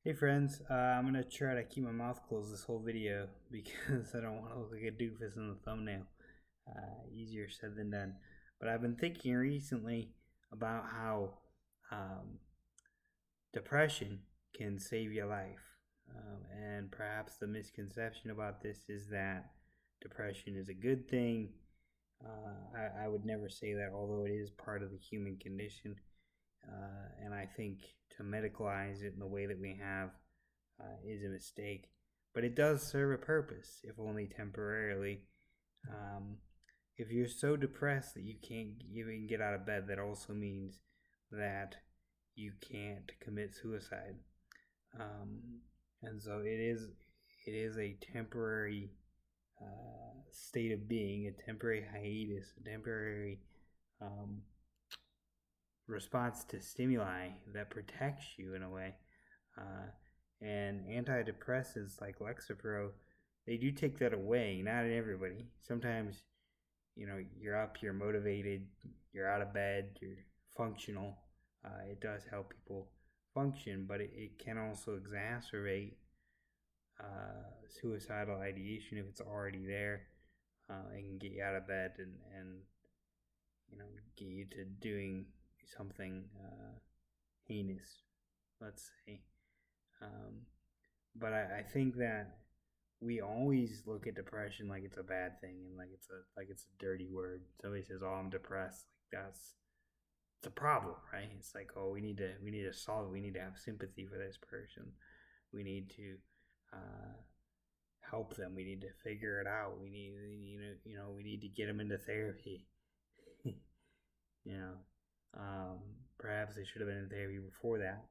Hey friends, I'm gonna try to keep my mouth closed this whole video because I don't want to look like a doofus in the thumbnail. Easier said than done. But I've been thinking recently about how um, depression can save your life. And perhaps the misconception about this is that depression is a good thing. I would never say that, although it is part of the human condition. And I think to medicalize it in the way that we have is a mistake. But it does serve a purpose, if only temporarily. Um, if you're so depressed that you can't even get out of bed, that also means that you can't commit suicide. And so it is a temporary state of being, a temporary hiatus, a temporary um, response to stimuli that protects you in a way. Uh, and antidepressants like Lexapro, they do take that away. Not in everybody. Sometimes, you're up, you're motivated, you're out of bed, you're functional. It does help people function, but it can also exacerbate suicidal ideation if it's already there. It can get you out of bed and get you to doing something heinous, let's say. Um, but I think that we always look at depression like it's a bad thing and like it's a dirty word. Somebody says, "Oh, I'm depressed." Like that's it's a problem, right? It's like, oh, we need to solve it. We need to have sympathy for this person. We need to uh, help them. We need to figure it out. We need to get them into therapy. you know, Perhaps they should have been in therapy before that,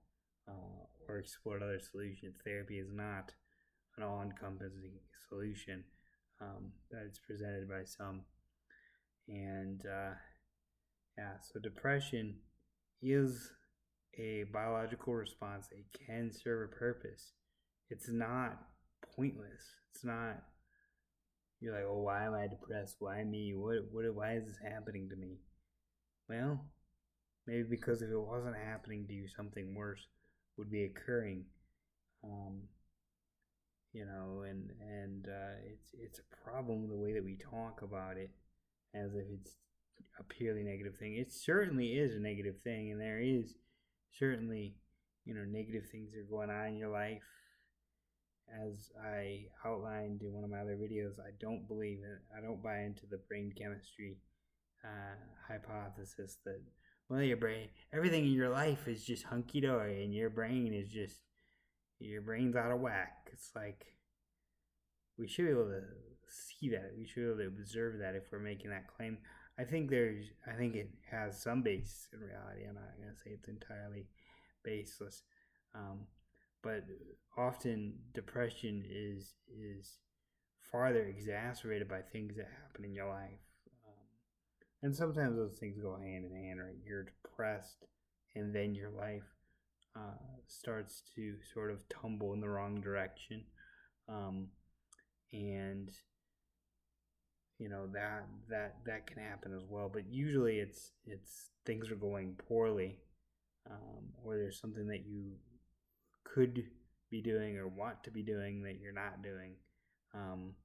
or explored other solutions. Therapy is not an all-encompassing solution that is presented by some. And yeah, so depression is a biological response. It can serve a purpose. It's not pointless. It's not. You're like, oh, why am I depressed? Why me? Why is this happening to me? Well, maybe because if it wasn't happening to you, something worse would be occurring. Um, it's a problem the way that we talk about it as if it's a purely negative thing. It certainly is a negative thing, and there is certainly negative things that are going on in your life. As I outlined in one of my other videos, I don't believe it. I don't buy into the brain chemistry hypothesis that, well, your brain, everything in your life is just hunky dory, and your brain's out of whack. It's like we should be able to see that. We should be able to observe that if we're making that claim. I think it has some basis in reality. I'm not going to say it's entirely baseless, um, but often depression is farther exacerbated by things that happen in your life, and sometimes those things go hand in hand. Right, you're depressed, and then your life starts to sort of tumble in the wrong direction. Um, and that can happen as well, but usually it's things are going poorly, or there's something that you could be doing or want to be doing that you're not doing, um,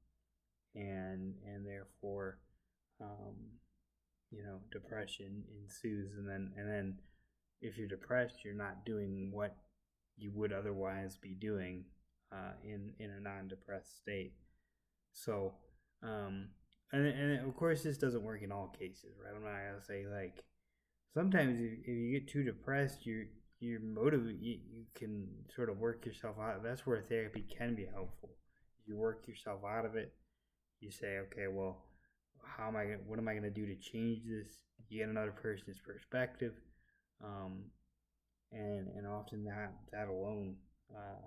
and therefore um, depression ensues, and then if you're depressed, you're not doing what you would otherwise be doing in a non-depressed state. So, and of course, this doesn't work in all cases, right? I'm not gonna say like sometimes if you get too depressed, you're motivated. You can sort of work yourself out. That's where therapy can be helpful. You work yourself out of it. You say, okay, well, what am I gonna do to change this? You get another person's perspective, um, and often that alone,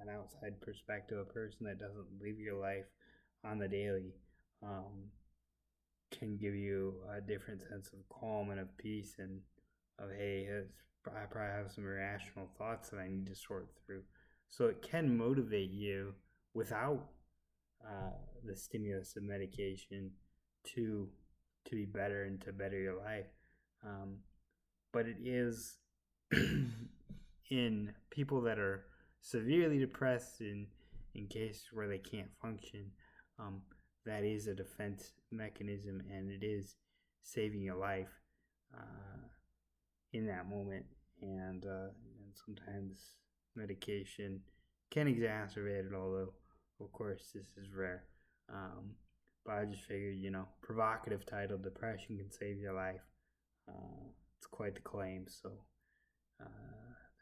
an outside perspective, a person that doesn't live your life on the daily, um, can give you a different sense of calm and of peace and of, hey, I probably have some irrational thoughts that I need to sort through. So it can motivate you without the stimulus of medication to to be better and to better your life. Um, but it is in people that are severely depressed in cases where they can't function, that is a defense mechanism, and it is saving your life in that moment. And sometimes medication can exacerbate it, although of course this is rare. But I just figured, provocative title, depression can save your life. It's quite the claim. So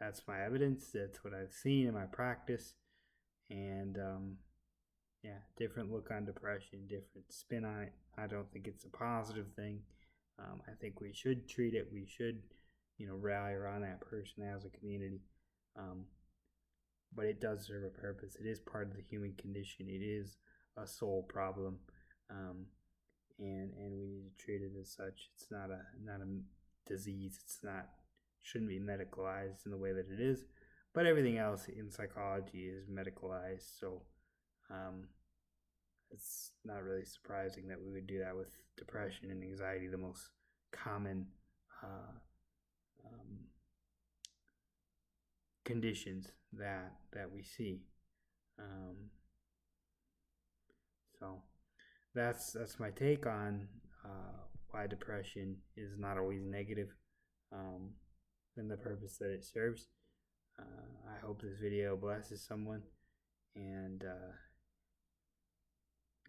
that's my evidence. That's what I've seen in my practice. And different look on depression, different spin on it. I don't think it's a positive thing. I think we should treat it. We should, rally around that person as a community. But it does serve a purpose. It is part of the human condition. It is a soul problem, and we need to treat it as such. It's not a disease. Shouldn't be medicalized in the way that it is. But everything else in psychology is medicalized, so it's not really surprising that we would do that with depression and anxiety, the most common conditions that we see. So that's my take on why depression is not always negative, and the purpose that it serves. I hope this video blesses someone, and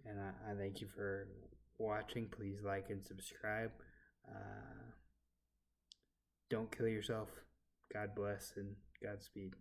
I thank you for watching. Please like and subscribe. Don't kill yourself. God bless and Godspeed.